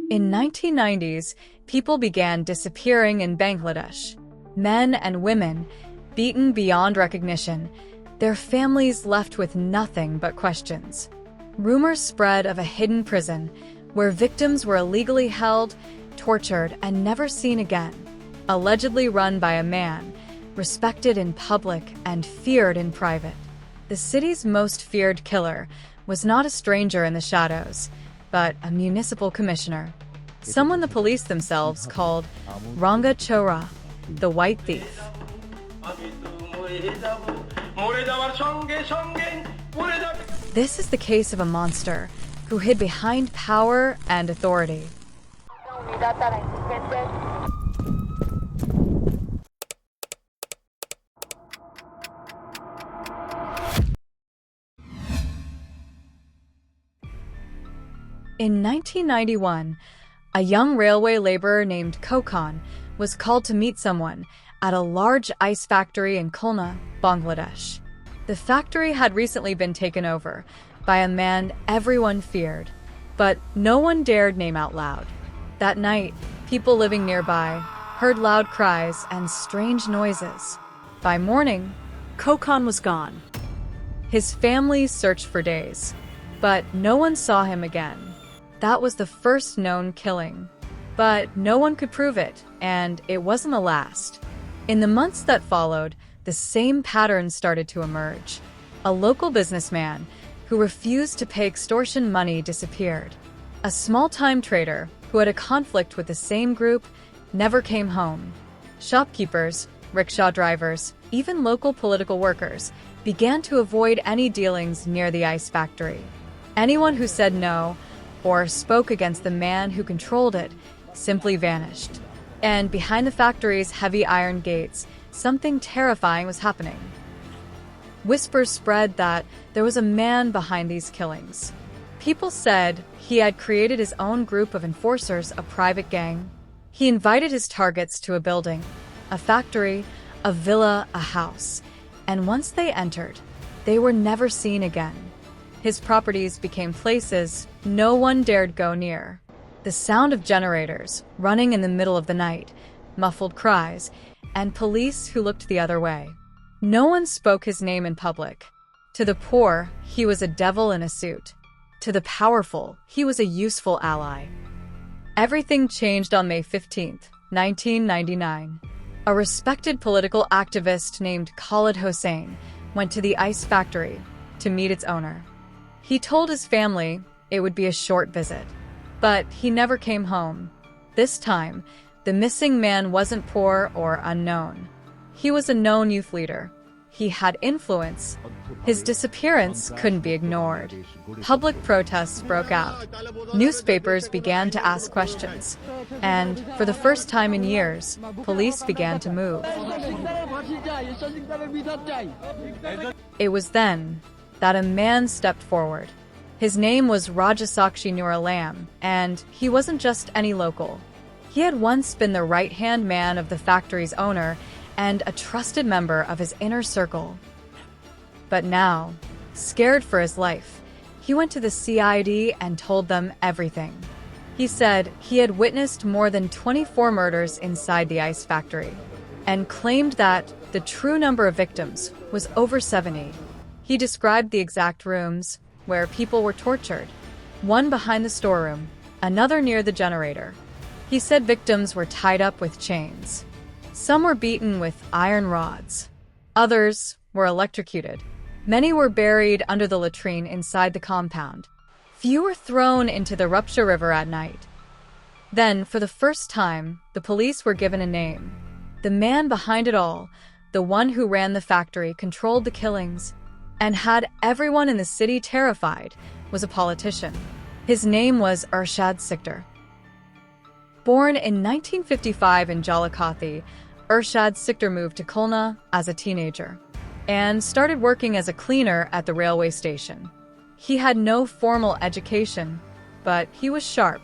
In 1990s, people began disappearing in Bangladesh. Men and women, beaten beyond recognition, their families left with nothing but questions. Rumors spread of a hidden prison where victims were illegally held, tortured, and never seen again, allegedly run by a man, respected in public and feared in private. The city's most feared killer was not a stranger in the shadows, but a municipal commissioner, someone the police themselves called Ranga Chora, the White Thief. This is the case of a monster who hid behind power and authority. In 1991, a young railway laborer named Kokon was called to meet someone at a large ice factory in Khulna, Bangladesh. The factory had recently been taken over by a man everyone feared, but no one dared name out loud. That night, people living nearby heard loud cries and strange noises. By morning, Kokon was gone. His family searched for days, but no one saw him again. That was the first known killing. But no one could prove it, and it wasn't the last. In the months that followed, the same pattern started to emerge. A local businessman who refused to pay extortion money disappeared. A small-time trader who had a conflict with the same group never came home. Shopkeepers, rickshaw drivers, even local political workers began to avoid any dealings near the ice factory. Anyone who said no or spoke against the man who controlled it simply vanished. And behind the factory's heavy iron gates, something terrifying was happening. Whispers spread that there was a man behind these killings. People said he had created his own group of enforcers, a private gang. He invited his targets to a building, a factory, a villa, a house, and once they entered, they were never seen again. His properties became places no one dared go near. The sound of generators running in the middle of the night, muffled cries, and police who looked the other way. No one spoke his name in public. To the poor, he was a devil in a suit. To the powerful, he was a useful ally. Everything changed on May 15, 1999. A respected political activist named Khalid Hossein went to the ice factory to meet its owner. He told his family it would be a short visit, but he never came home. This time, the missing man wasn't poor or unknown. He was a known youth leader. He had influence. His disappearance couldn't be ignored. Public protests broke out. Newspapers began to ask questions. And for the first time in years, police began to move. It was then that a man stepped forward. His name was Rajasakshi Nuralam, and he wasn't just any local. He had once been the right-hand man of the factory's owner and a trusted member of his inner circle. But now, scared for his life, he went to the CID and told them everything. He said he had witnessed more than 24 murders inside the ice factory and claimed that the true number of victims was over 70. He described the exact rooms where people were tortured, one behind the storeroom, another near the generator. He said victims were tied up with chains. Some were beaten with iron rods. Others were electrocuted. Many were buried under the latrine inside the compound. Few were thrown into the Rupsha River at night. Then, for the first time, the police were given a name. The man behind it all, the one who ran the factory, controlled the killings, and had everyone in the city terrified, was a politician. His name was Ershad Sikder. Born in 1955 in Jalakothy, Ershad Sikder moved to Khulna as a teenager and started working as a cleaner at the railway station. He had no formal education, but he was sharp,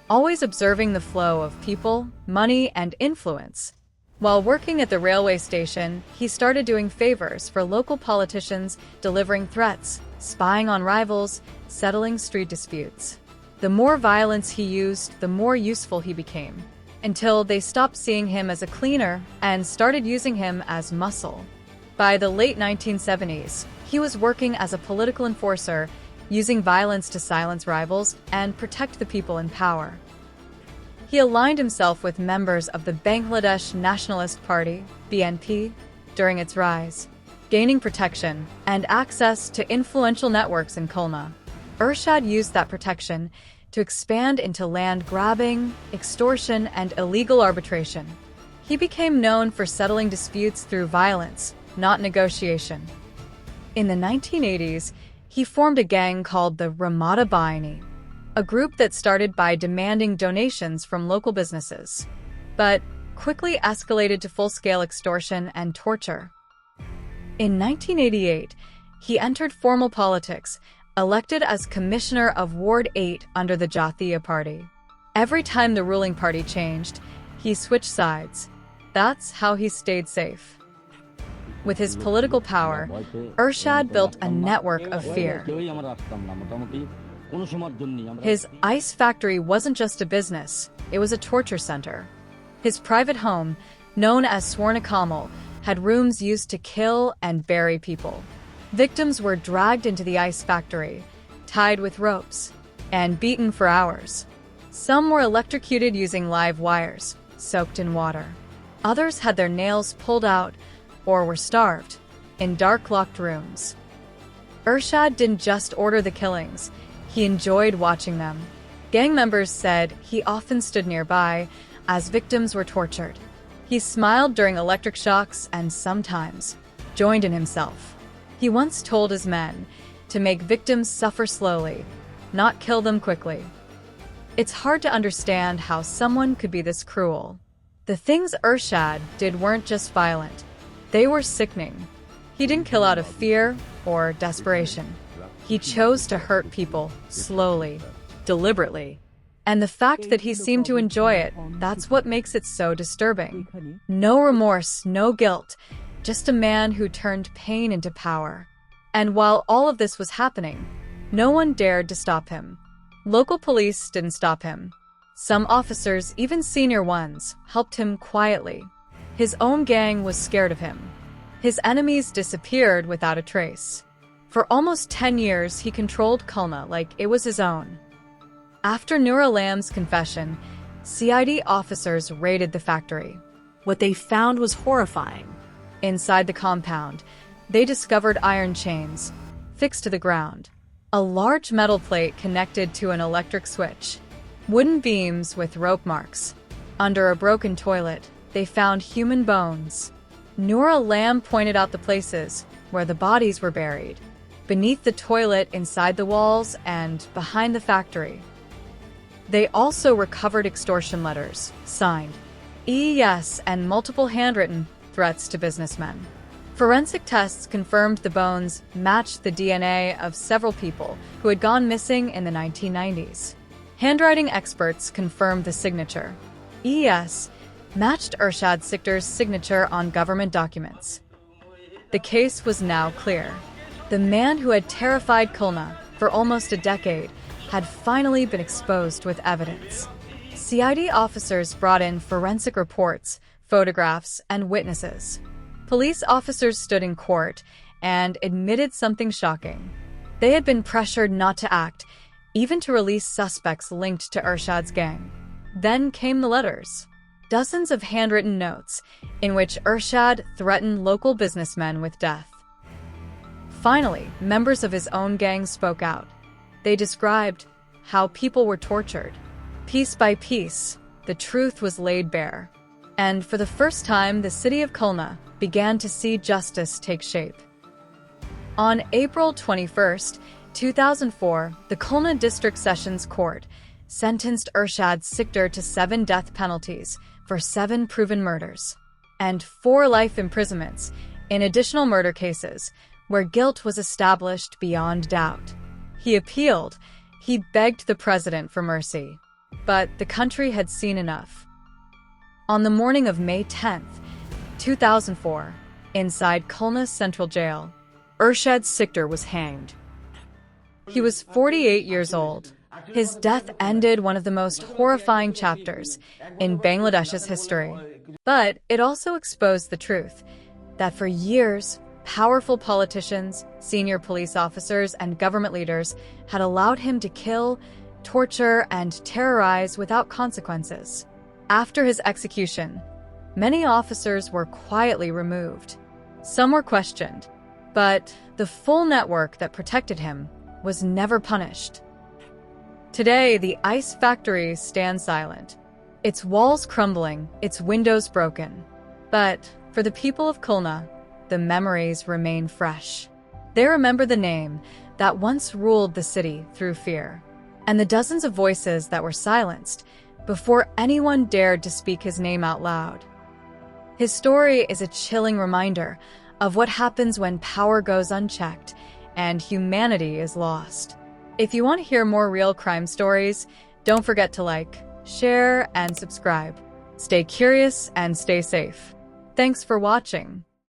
always observing the flow of people, money, and influence. While working at the railway station, he started doing favors for local politicians, delivering threats, spying on rivals, settling street disputes. The more violence he used, the more useful he became, until they stopped seeing him as a cleaner and started using him as muscle. By the late 1970s, he was working as a political enforcer, using violence to silence rivals and protect the people in power. He aligned himself with members of the Bangladesh Nationalist Party, BNP, during its rise, gaining protection and access to influential networks in Khulna. Ershad used that protection to expand into land grabbing, extortion, and illegal arbitration. He became known for settling disputes through violence, not negotiation. In the 1980s, he formed a gang called the Ramada Baini, a group that started by demanding donations from local businesses, but quickly escalated to full-scale extortion and torture. In 1988, he entered formal politics, elected as Commissioner of Ward 8 under the Jathiya Party. Every time the ruling party changed, he switched sides. That's how he stayed safe. With his political power, Ershad built a network of fear. His ice factory wasn't just a business, it was a torture center. His private home, known as Swarnakamal, had rooms used to kill and bury people. Victims were dragged into the ice factory, tied with ropes, and beaten for hours. Some were electrocuted using live wires, soaked in water. Others had their nails pulled out or were starved in dark, locked rooms. Ershad didn't just order the killings, he enjoyed watching them. Gang members said he often stood nearby as victims were tortured. He smiled during electric shocks and sometimes joined in himself. He once told his men to make victims suffer slowly, not kill them quickly. It's hard to understand how someone could be this cruel. The things Ershad did weren't just violent, they were sickening. He didn't kill out of fear or desperation. He chose to hurt people slowly, deliberately. And the fact that he seemed to enjoy it, that's what makes it so disturbing. No remorse, no guilt, just a man who turned pain into power. And while all of this was happening, no one dared to stop him. Local police didn't stop him. Some officers, even senior ones, helped him quietly. His own gang was scared of him. His enemies disappeared without a trace. For almost 10 years, he controlled Khulna like it was his own. After Nur Alam's confession, CID officers raided the factory. What they found was horrifying. Inside the compound, they discovered iron chains, fixed to the ground, a large metal plate connected to an electric switch, wooden beams with rope marks. Under a broken toilet, they found human bones. Nur Alam pointed out the places where the bodies were buried, beneath the toilet, inside the walls, and behind the factory. They also recovered extortion letters, signed EES, and multiple handwritten threats to businessmen. Forensic tests confirmed the bones matched the DNA of several people who had gone missing in the 1990s. Handwriting experts confirmed the signature. EES matched Ershad Sikder's signature on government documents. The case was now clear. The man who had terrified Khulna for almost a decade had finally been exposed with evidence. CID officers brought in forensic reports, photographs, and witnesses. Police officers stood in court and admitted something shocking. They had been pressured not to act, even to release suspects linked to Ershad's gang. Then came the letters. Dozens of handwritten notes in which Ershad threatened local businessmen with death. Finally, members of his own gang spoke out. They described how people were tortured. Piece by piece, the truth was laid bare. And for the first time, the city of Khulna began to see justice take shape. On April 21, 2004, the Khulna District Sessions Court sentenced Ershad Sikder to 7 death penalties for 7 proven murders and 4 life imprisonments in additional murder cases where guilt was established beyond doubt. He appealed. He begged the president for mercy. But the country had seen enough. On the morning of May 10, 2004, inside Khulna's central jail, Ershad Sikder was hanged. He was 48 years old. His death ended one of the most horrifying chapters in Bangladesh's history. But it also exposed the truth that for years, powerful politicians, senior police officers, and government leaders had allowed him to kill, torture, and terrorize without consequences. After his execution, many officers were quietly removed. Some were questioned, but the full network that protected him was never punished. Today, the ice factory stands silent, its walls crumbling, its windows broken. But for the people of Khulna, the memories remain fresh. They remember the name that once ruled the city through fear, and the dozens of voices that were silenced before anyone dared to speak his name out loud. His story is a chilling reminder of what happens when power goes unchecked and humanity is lost. If you want to hear more real crime stories, don't forget to like, share, and subscribe. Stay curious and stay safe. Thanks for watching.